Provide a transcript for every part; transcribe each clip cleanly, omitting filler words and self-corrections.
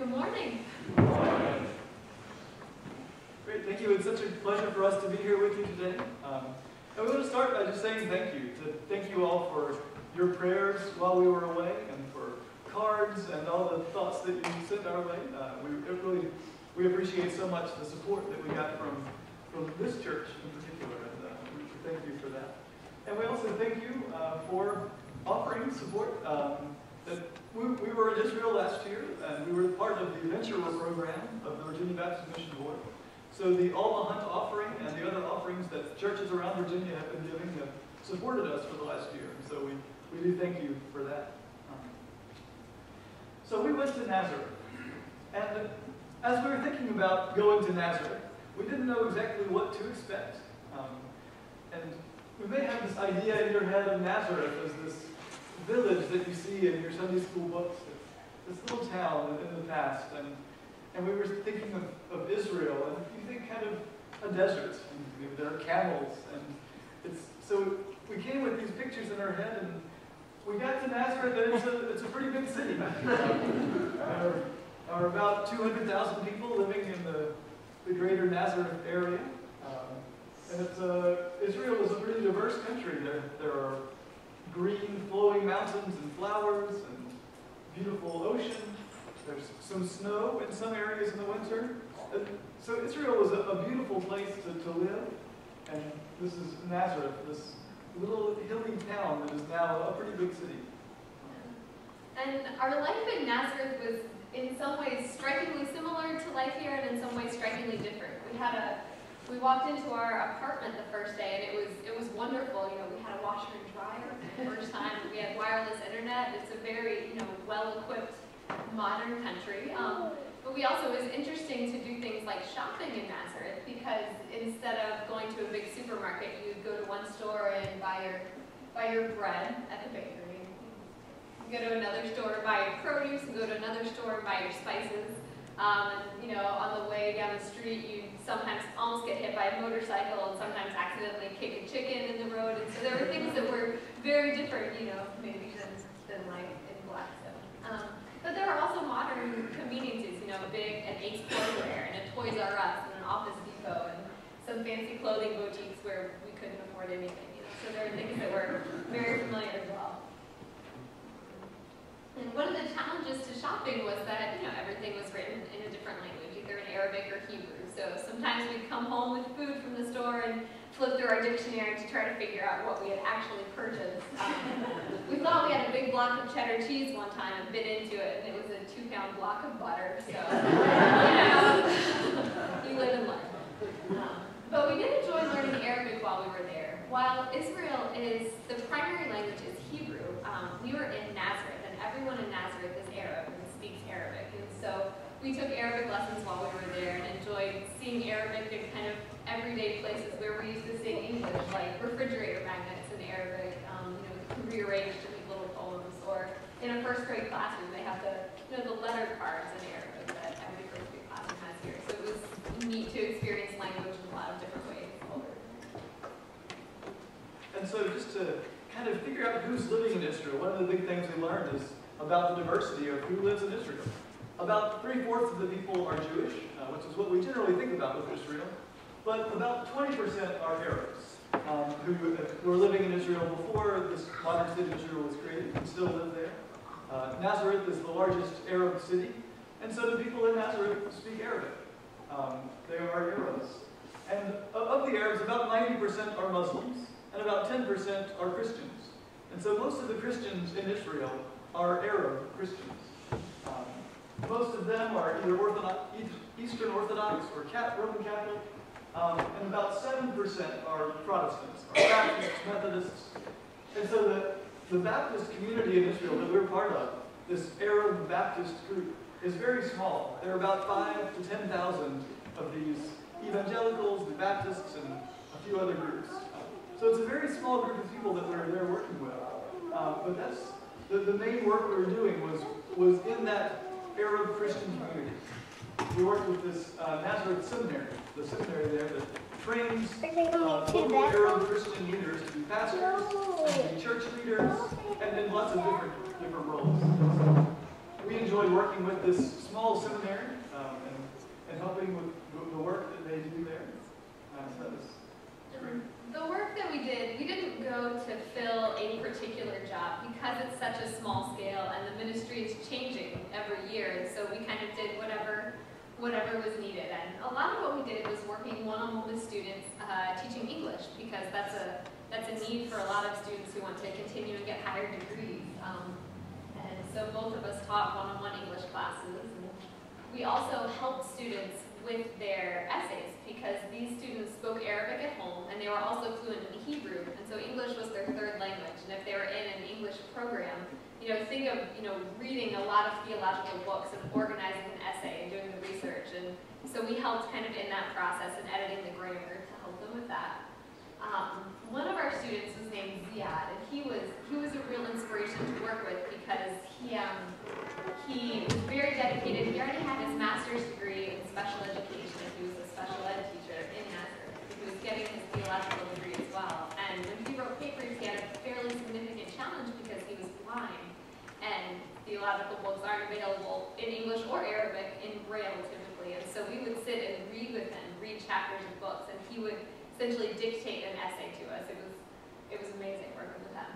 Good morning. Great, thank you. It's such a pleasure for us to be here with you today. And we want to start by just saying thank you. Thank you all for your prayers while we were away and for cards and all the thoughts that you sent our way. We appreciate so much the support that we got from this church in particular, and we thank you for that. And we also thank you for offering support. We were in Israel last year, and we were part of the Adventurer program of the Virginia Baptist Mission Board. So the Alma Hunt offering and the other offerings that churches around Virginia have been giving have supported us for the last year. And so we do thank you for that. So we went to Nazareth. And as we were thinking about going to Nazareth, we didn't know exactly what to expect. And we may have this idea in your head of Nazareth as this village that you see in your Sunday school books, this little town in the past. And we were thinking of Israel, and you think kind of a desert. And there are camels. And so we came with these pictures in our head, and we got to Nazareth, and it's a pretty big city. There are about 200,000 people living in the greater Nazareth area. And Israel is a pretty diverse country. There are green flowing mountains and flowers and beautiful ocean. There's some snow in some areas in the winter. So Israel is a beautiful place to live. And this is Nazareth, this little hilly town that is now a pretty big city. And our life in Nazareth was in some ways strikingly similar to life here, and in some ways strikingly different. We walked into our apartment the first day, and it was wonderful. You know, we had a washer and dryer for the first time. We had wireless internet. It's a very well-equipped modern country. But it was interesting to do things like shopping in Nazareth, because instead of going to a big supermarket, you'd go to one store and buy your bread at the bakery. You go to another store and buy your produce, and go to another store and buy your spices. On the way down the street, you sometimes almost get hit by a motorcycle, and sometimes accidentally kick a chicken in the road. And so there were things that were very different, maybe than like in Blackstone. But there are also modern conveniences, an Ace Hardware and a Toys R Us and an Office Depot and some fancy clothing boutiques where we couldn't afford anything. So there are things that were very familiar as well. And one of the challenges to shopping was that, everything was written in a different language, either in Arabic or Hebrew. So sometimes we'd come home with food from the store and flip through our dictionary to try to figure out what we had actually purchased. We thought we had a big block of cheddar cheese one time and bit into it, and it was a 2-pound block of butter. So, you live and learn. But we did enjoy learning Arabic while we were there. While Israel the primary language is Hebrew, we were in Nazareth. Everyone in Nazareth is Arab and speaks Arabic, and so we took Arabic lessons while we were there and enjoyed seeing Arabic in kind of everyday places where we used to say English, like refrigerator magnets in Arabic, rearranged to make little poems, or in a first grade classroom they have the letter cards in Arabic that every first grade classroom has here. So it was neat to experience language in a lot of different ways. And so just to kind of figure out who's living in Israel, one of the big things we learned is about the diversity of who lives in Israel. About 3/4 of the people are Jewish, which is what we generally think about with Israel, but about 20% are Arabs, who were living in Israel before this modern state of Israel was created and still live there. Nazareth is the largest Arab city, and so the people in Nazareth speak Arabic. They are Arabs. And of the Arabs, about 90% are Muslims, and about 10% are Christians. And so most of the Christians in Israel are Arab Christians. Most of them are either Eastern Orthodox or Roman Catholic, and about 7% are Protestants, are Baptists, Methodists. And so the Baptist community in Israel that we're part of, this Arab Baptist group, is very small. There are about 5,000 to 10,000 of these evangelicals, the Baptists, and a few other groups. So it's a very small group of people that we're there working with. But that's the main work we were doing was in that Arab Christian community. We worked with this Nazareth seminary, the seminary there that trains local Arab Christian leaders to be pastors, and to be church leaders, and in lots of different roles. We enjoy enjoyed working with this small seminary and helping with the work that they do there. So that was great. The work that we didn't go to fill a particular job because it's such a small scale and the ministry is changing every year. And so we kind of did whatever was needed. And a lot of what we did was working one-on-one with students teaching English, because that's a need for a lot of students who want to continue and get higher degrees. And so both of us taught one-on-one English classes. And we also helped students with their essays, because these students spoke Arabic at home and they were also fluent in Hebrew, and so English was their third language. And if they were in an English program, think of reading a lot of theological books and organizing an essay and doing the research. And so we helped kind of in that process and editing the grammar to help them with that. One of our students was named Ziad, and he was a real inspiration to work with, because he was very dedicated. He already had his master's degree in special education, and he was a special ed teacher in Nazareth. He was getting his theological degree as well. And when he wrote papers, he had a fairly significant challenge because he was blind, and theological books aren't available in English or Arabic in Braille typically. And so we would sit and read with him, read chapters of books, and he would essentially dictate an essay to us. It was amazing working with him.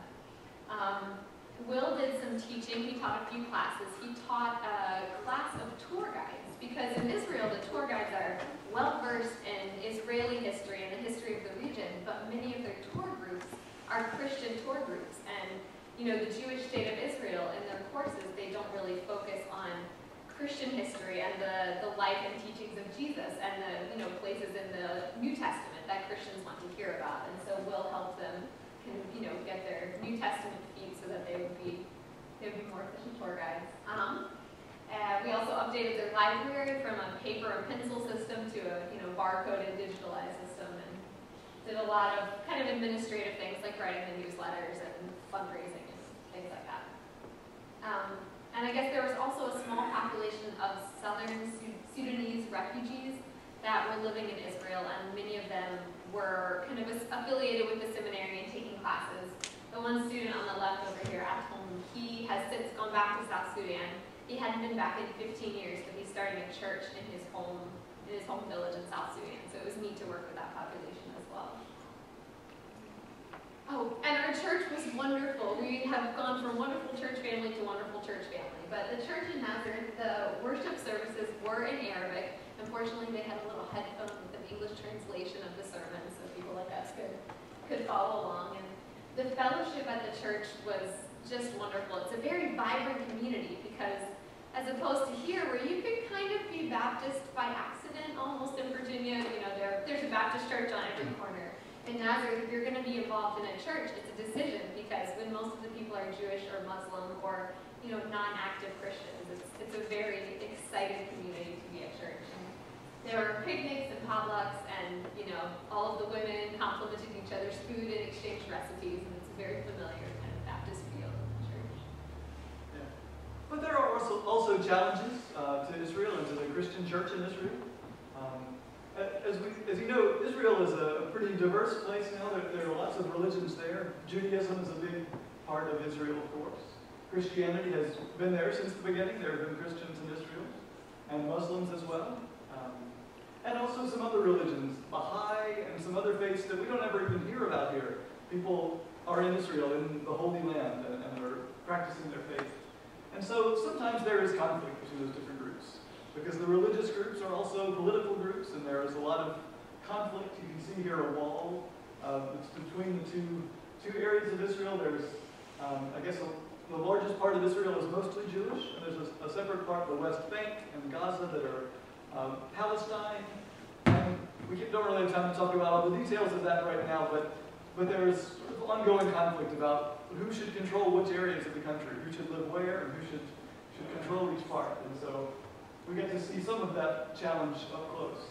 Will did some teaching. He taught a few classes. He taught a class of tour guides, because in Israel the tour guides are well versed in Israeli history and the history of the region, but many of their tour groups are Christian tour groups. And the Jewish state of Israel, in their courses, they don't really focus on Christian history and the life and teachings of Jesus and the places in the New Testament that Christians want to hear about. And so we'll help them get their New Testament feet so that they would be more efficient tour guides. We also updated their library from a paper and pencil system to a barcoded digitalized system, and did a lot of kind of administrative things like writing the newsletters and fundraising and things like that. And I guess there was also a small population of southern Sudanese refugees that were living in Israel, and many of them were kind of affiliated with the seminary and taking classes. The one student on the left over here at home, he has since gone back to South Sudan. He hadn't been back in 15 years, but he's starting a church in his home village in South Sudan. So it was neat to work with that population as well. Oh, and our church was wonderful. We have gone from wonderful church family to wonderful church family. But the church in Nazareth, the worship services were in Arabic. Unfortunately, they had a little headphone with an English translation of the sermon, so people like us could follow along. And the fellowship at the church was just wonderful. It's a very vibrant community, because as opposed to here, where you could kind of be Baptist by accident almost in Virginia, there's a Baptist church on every corner. In Nazareth, if you're going to be involved in a church, it's a decision, because when most of the people are Jewish or Muslim or non-active Christians, it's a very excited community to be at church. And there were picnics and potlucks, and all of the women complimented each other's food and exchanged recipes, and it's a very familiar kind of Baptist feel in the church. Yeah. But there are also challenges to Israel and to the Christian church in Israel. As you know, Israel is a pretty diverse place now. There are lots of religions there. Judaism is a big part of Israel, of course. Christianity has been there since the beginning. There have been Christians in Israel, and Muslims as well. And also some other religions, Baha'i and some other faiths that we don't ever even hear about here. People are in Israel, in the Holy Land, and are practicing their faith. And so sometimes there is conflict between those different groups, because the religious groups are also political groups, and there is a lot of conflict. You can see here a wall between the two areas of Israel. There's, I guess, the largest part of Israel is mostly Jewish, and there's a separate part, the West Bank and Gaza, that are Palestine. And we don't really have time to talk about all the details of that right now, but there is sort of ongoing conflict about who should control which areas of the country, who should live where, and who should control each part. And so we get to see some of that challenge up close.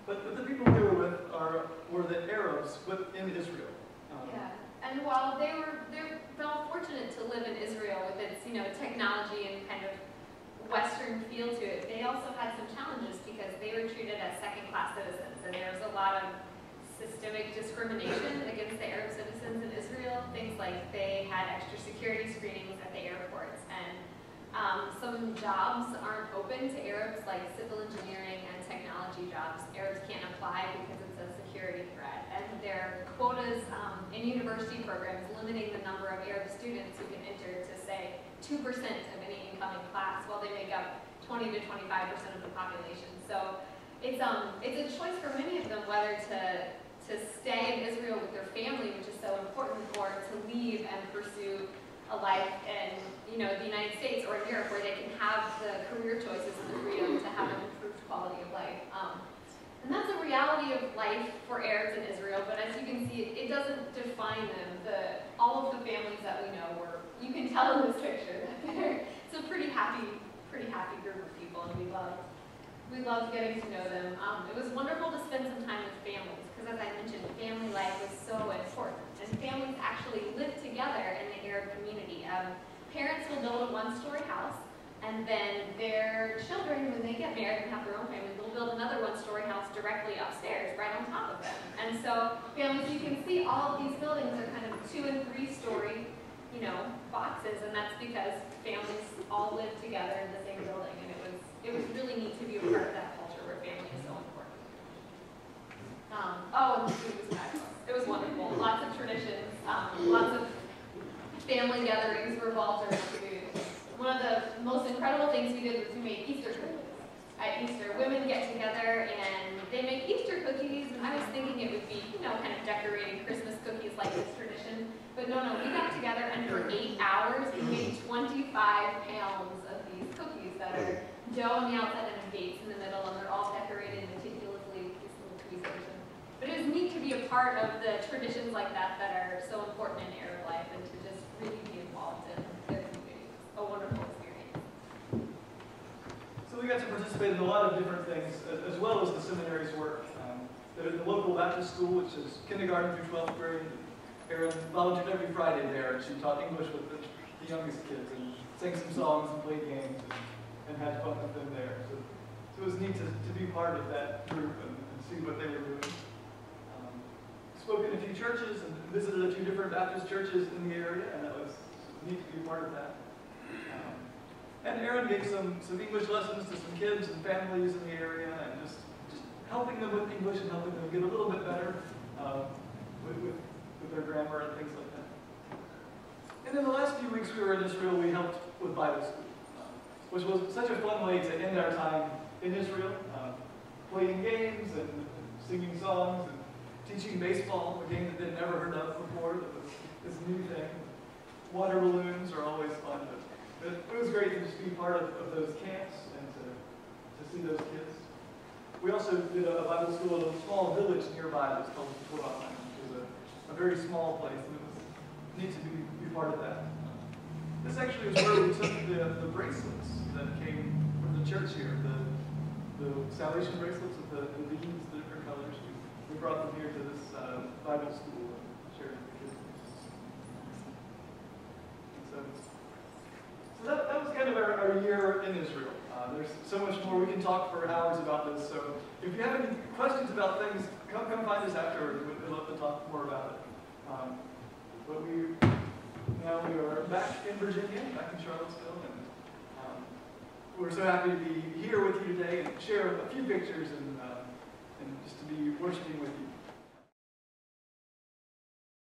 But the people we were with were the Arabs, but in Israel. Yeah, and while they felt fortunate to live in Israel with its technology and kind of Western feel to it, they also had some challenges, because they were treated as second-class citizens, and there was a lot of systemic discrimination against the Arab citizens in Israel. Things like they had extra security screenings at the airports, and Some jobs aren't open to Arabs, like civil engineering and technology jobs. Arabs can't apply because it's a security threat. And there are quotas in university programs limiting the number of Arab students who can enter to, say, 2% of any incoming class, while they make up 20 to 25% of the population. So it's a choice for many of them whether to stay in Israel with their family, which is so important, or to leave and pursue a life in the United States or in Europe, where they can have the career choices and the freedom to have an improved quality of life. And that's a reality of life for Arabs in Israel, but as you can see, it doesn't define them. All of the families that we know you can tell in this picture that it's a pretty happy group of people, and we loved getting to know them. It was wonderful to spend some time with families, because as I mentioned, family life was so important. And families actually live together in the Arab community. Parents will build a one-story house, and then their children, when they get married and have their own families, will build another one-story house directly upstairs, right on top of them. And so families, you can see all of these buildings are kind of 2- and 3-story, boxes, and that's because families all live together in the same building. And it was really neat to be a part of that culture where family is so important. And the food was fabulous. It was wonderful. Lots of traditions, lots of family gatherings revolved around food. One of the most incredible things we did was we made Easter cookies. At Easter, women get together and they make Easter cookies, and I was thinking it would be, kind of decorating Christmas cookies like this tradition. But no, we got together and for 8 hours we made 25 pounds of these cookies that are dough on the outside and gates in the middle, and they're all decorated meticulously with these little tweezers. But it was neat to be a part of the traditions like that are so important in Arab life, and to just really be involved in their community. A wonderful experience. So we got to participate in a lot of different things, as well as the seminary's work. The local Baptist school, which is kindergarten through 12th grade. Erin volunteered every Friday there, and she taught English with the youngest kids, and sang some songs and played games, and had fun with them there. So it was neat to be part of that group and see what they were doing. Spoke in a few churches and visited a few different Baptist churches in the area, and that was neat to be a part of that. And Erin gave some English lessons to some kids and families in the area, and just helping them with English and helping them get a little bit better with their grammar and things like that. And in the last few weeks we were in Israel, we helped with Bible school, which was such a fun way to end our time in Israel, playing games and singing songs and teaching baseball, a game that they'd never heard of before. That was this new thing. Water balloons are always fun, but it was great to just be part of those camps and to see those kids. We also did a Bible school in a small village nearby that's called Torah, which is a very small place, and it was neat to be part of that. This actually was where we took the bracelets that came from the church here, the salvation bracelets with the beads, the different colors. We brought them here to this Bible school and shared with the kids. So that was kind of our year in Israel. There's so much more. We can talk for hours about this. So if you have any questions about things, come find us afterwards. We'd love to talk more about it. But now we are back in Virginia, back in Charlottesville, and we're so happy to be here with you today and share a few pictures and just to be worshiping with you.